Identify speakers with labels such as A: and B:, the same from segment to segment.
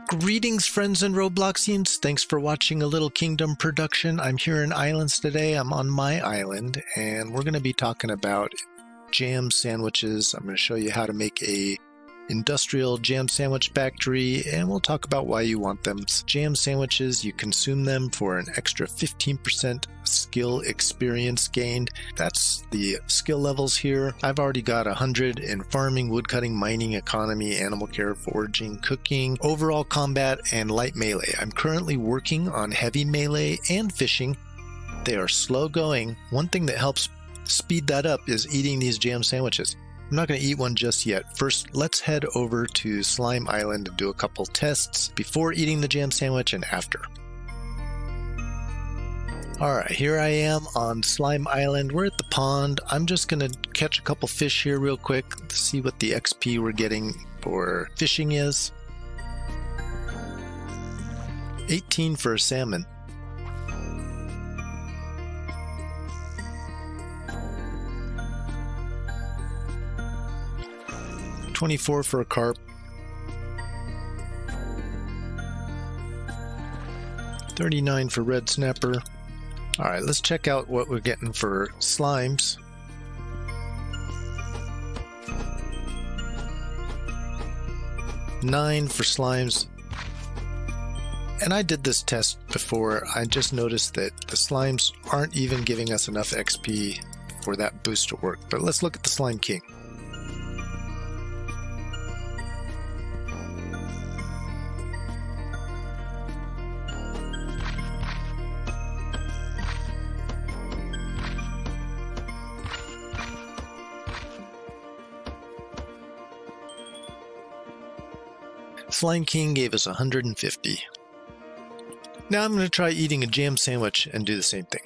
A: Greetings, friends and Robloxians. Thanks for watching a Little Kingdom production. I'm here in Islands today. I'm on my island, and we're going to be talking about jam sandwiches. I'm going to show you how to make a industrial jam sandwich factory, and we'll talk about why you want them. Jam sandwiches, you consume them for an extra 15% skill experience gained. That's the skill levels here. I've already got 100 in farming, woodcutting, mining, economy, animal care, foraging, cooking, overall combat, and light melee. I'm currently working on heavy melee and fishing. They are slow going. One thing that helps speed that up is eating these jam sandwiches. I'm not going to eat one just yet. First, let's head over to Slime Island and do a couple tests before eating the jam sandwich and after. Alright, here I am on Slime Island. We're at the pond. I'm just going to catch a couple fish here real quick to see what the XP we're getting for fishing is. 18 for a salmon. $24 for a carp. $39 for red snapper. Alright, let's check out what we're getting for slimes. $9 for slimes. And I did this test before. I just noticed that the slimes aren't even giving us enough XP for that boost to work. But let's look at the Slime King. Slime King gave us 150. Now I'm going to try eating a jam sandwich and do the same thing.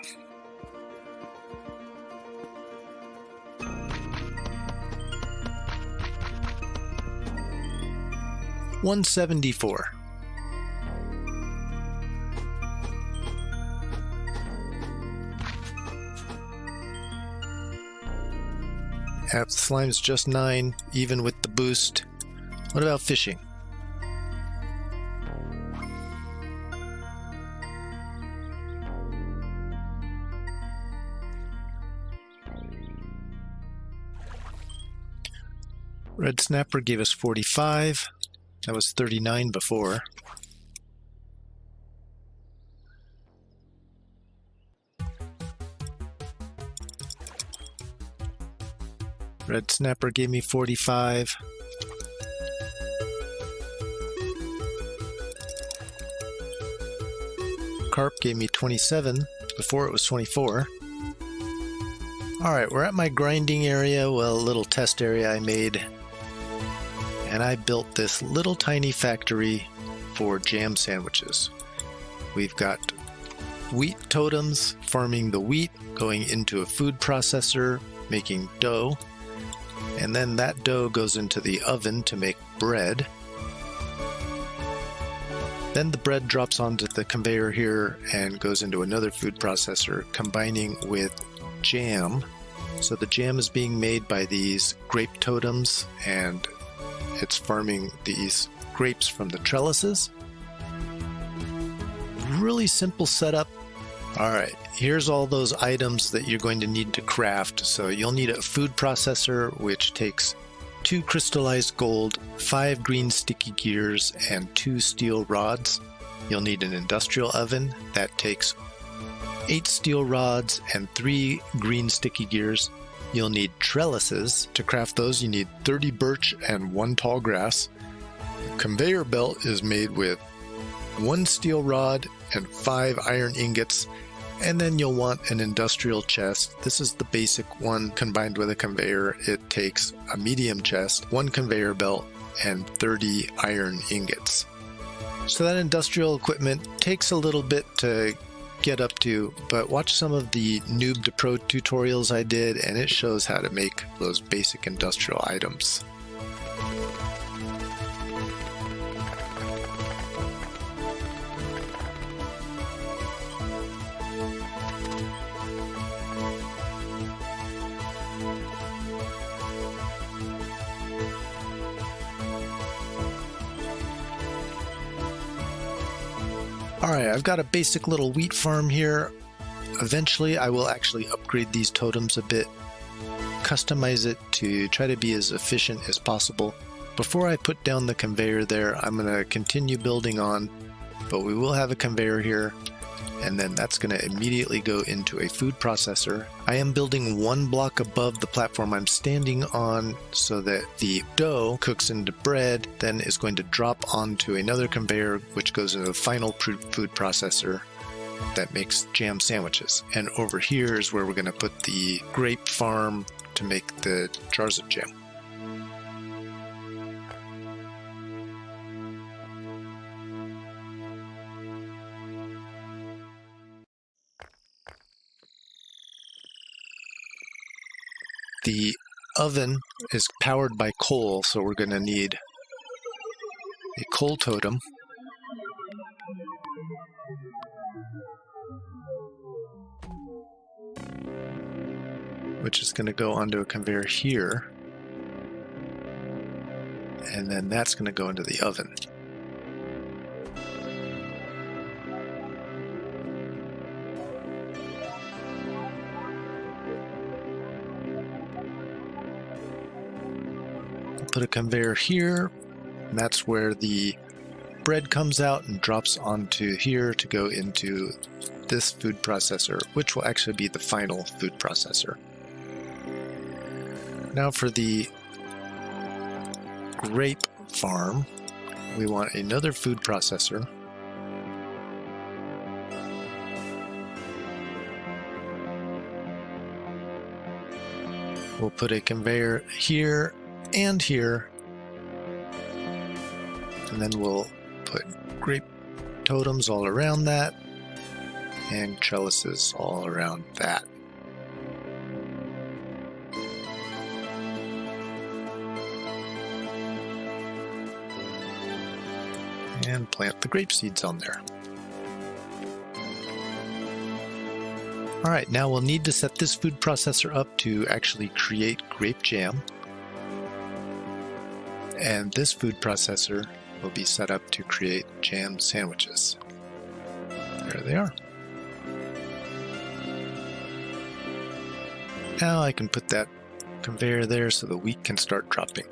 A: $174. The slime's just 9, even with the boost. What about fishing? Red snapper gave us 45. That was 39 before. Red snapper gave me 45. Carp gave me 27. Before it was 24. Alright, we're at my grinding area, well, a little test area I made. And I built this little tiny factory for jam sandwiches. We've got wheat totems farming the wheat, going into a food processor, making dough. And then that dough goes into the oven to make bread. Then the bread drops onto the conveyor here and goes into another food processor, combining with jam. So the jam is being made by these grape totems, and it's farming these grapes from the trellises. Really simple setup. Alright, here's all those items that you're going to need to craft. So you'll need a food processor, which takes 2 crystallized gold, 5 green sticky gears, and 2 steel rods. You'll need an industrial oven that takes 8 steel rods and 3 green sticky gears. You'll need trellises. To craft those, you need 30 birch and 1 tall grass. Conveyor belt is made with 1 steel rod and 5 iron ingots. And then you'll want an industrial chest. This is the basic one combined with a conveyor. It takes a medium chest, 1 conveyor belt, and 30 iron ingots. So that industrial equipment takes a little bit to get up to, but watch some of the noob to pro tutorials I did, and it shows how to make those basic industrial items. All right, I've got a basic little wheat farm here. Eventually, I will actually upgrade these totems a bit, customize it to try to be as efficient as possible. Before I put down the conveyor there, I'm going to continue building on, but we will have a conveyor here, and then that's going to immediately go into a food processor. I am building one block above the platform I'm standing on so that the dough cooks into bread, then is going to drop onto another conveyor, which goes into the final food processor that makes jam sandwiches. And over here is where we're going to put the grape farm to make the jars of jam. The oven is powered by coal, so we're going to need a coal totem. Which is going to go onto a conveyor here. And then that's going to go into the oven. Put a conveyor here, and that's where the bread comes out and drops onto here to go into this food processor, which will actually be the final food processor. Now for the grape farm, we want another food processor. We'll put a conveyor here and here, and then we'll put grape totems all around that and trellises all around that. And plant the grape seeds on there. Alright, now we'll need to set this food processor up to actually create grape jam. And this food processor will be set up to create jam sandwiches. There they are. Now I can put that conveyor there so the wheat can start dropping.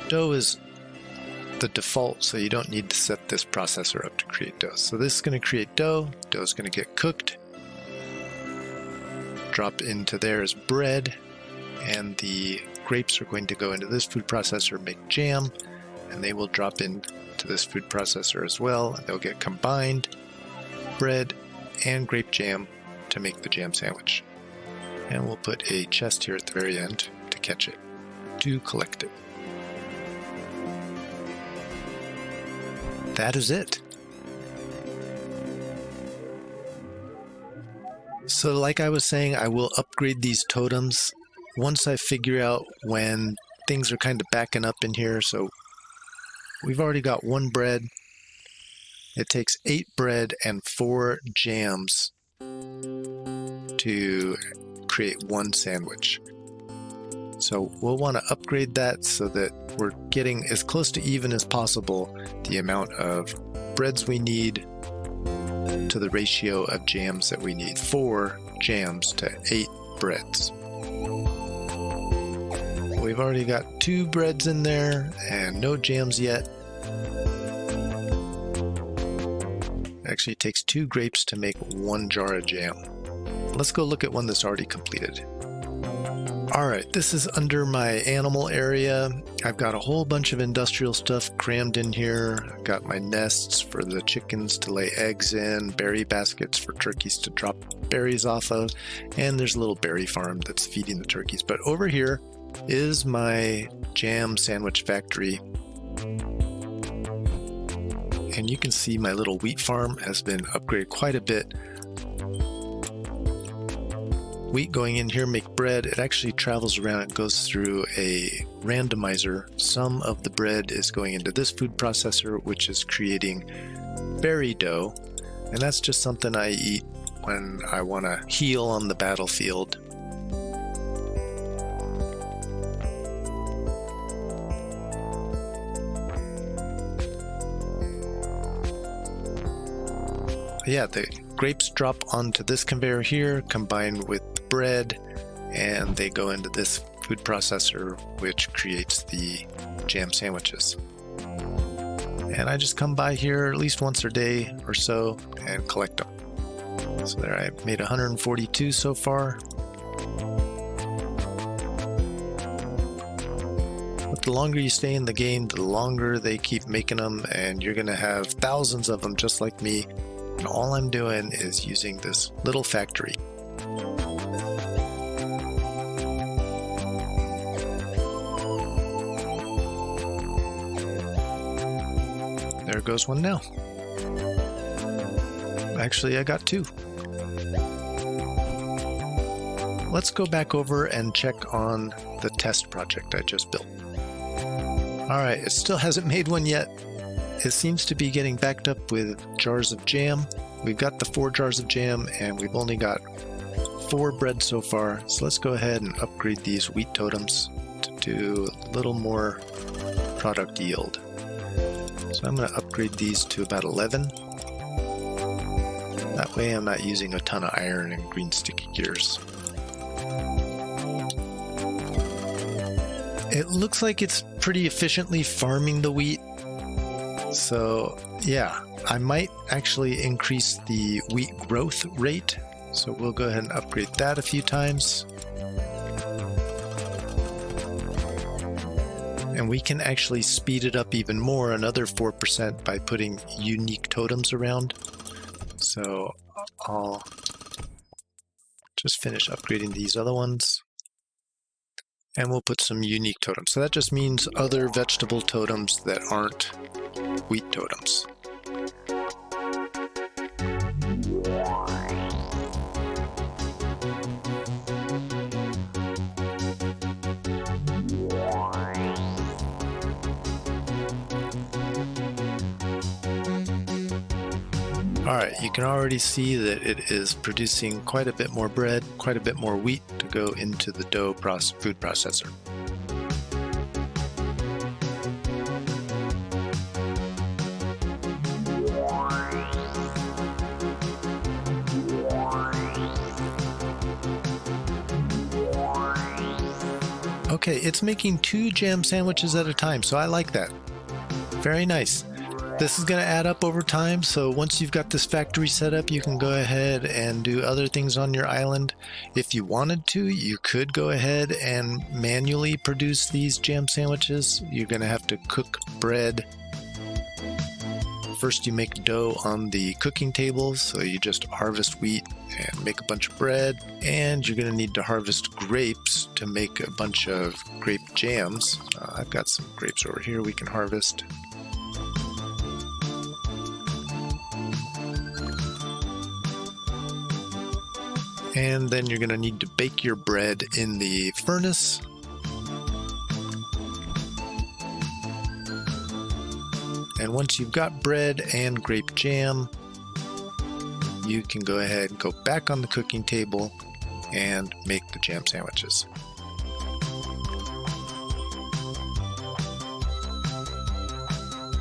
A: Dough is the default, so you don't need to set this processor up to create dough. So this is going to create dough. Dough is going to get cooked, drop into there as bread, and the grapes are going to go into this food processor, make jam, and they will drop into this food processor as well. They'll get combined, bread and grape jam, to make the jam sandwich. And we'll put a chest here at the very end to catch it, to collect it. That is it. So like I was saying, I will upgrade these totems once I figure out when things are kind of backing up in here. So we've already got one bread. It takes 8 bread and 4 jams to create one sandwich. So we'll want to upgrade that so that we're getting as close to even as possible the amount of breads we need to the ratio of jams that we need. 4 jams to 8 breads. We've already got 2 breads in there and no jams yet. Actually, it takes 2 grapes to make 1 jar of jam. Let's go look at one that's already completed. Alright, this is under my animal area. I've got a whole bunch of industrial stuff crammed in here. I've got my nests for the chickens to lay eggs in, berry baskets for turkeys to drop berries off of, and there's a little berry farm that's feeding the turkeys. But over here is my jam sandwich factory. And you can see my little wheat farm has been upgraded quite a bit. Wheat going in here, make bread. It actually travels around. It goes through a randomizer. Some of the bread is going into this food processor, which is creating berry dough. And that's just something I eat when I want to heal on the battlefield. yeah, the grapes drop onto this conveyor here, combined with bread, and they go into this food processor, which creates the jam sandwiches. And I just come by here at least once a day or so and collect them. So there, I made 142 so far. But the longer you stay in the game, the longer they keep making them, and you're gonna have thousands of them just like me. And all I'm doing is using this little factory. There goes one now. Actually, I got two. Let's go back over and check on the test project I just built. Alright, it still hasn't made one yet. It seems to be getting backed up with jars of jam. We've got the 4 jars of jam, and we've only got 4 bread so far. So let's go ahead and upgrade these wheat totems to do a little more product yield. So I'm going to upgrade these to about 11. That way I'm not using a ton of iron and green sticky gears. It looks like it's pretty efficiently farming the wheat. So yeah, I might actually increase the wheat growth rate. So we'll go ahead and upgrade that a few times. And we can actually speed it up even more, another 4%, by putting unique totems around. So I'll just finish upgrading these other ones. And we'll put some unique totems. So that just means other vegetable totems that aren't wheat totems. Alright, you can already see that it is producing quite a bit more bread, quite a bit more wheat to go into the dough food processor. Okay, it's making 2 jam sandwiches at a time, so I like that. Very nice. This is going to add up over time, so once you've got this factory set up, you can go ahead and do other things on your island. If you wanted to, you could go ahead and manually produce these jam sandwiches. You're going to have to cook bread. First, you make dough on the cooking table, so you just harvest wheat and make a bunch of bread. And you're going to need to harvest grapes to make a bunch of grape jams. I've got some grapes over here we can harvest. And then you're going to need to bake your bread in the furnace. And once you've got bread and grape jam, you can go ahead and go back on the cooking table and make the jam sandwiches.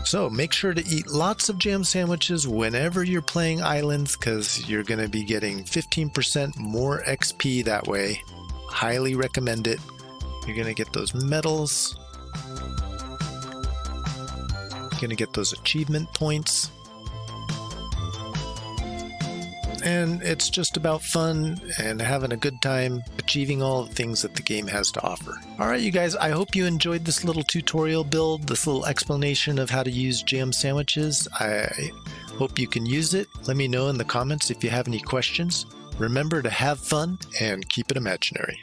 A: So make sure to eat lots of jam sandwiches whenever you're playing Islands, because you're going to be getting 15% more XP that way. Highly recommend it. You're going to get those medals. You're going to get those achievement points. And it's just about fun and having a good time achieving all the things that the game has to offer. Alright you guys, I hope you enjoyed this little tutorial build, this little explanation of how to use jam sandwiches. I hope you can use it. Let me know in the comments if you have any questions. Remember to have fun and keep it imaginary.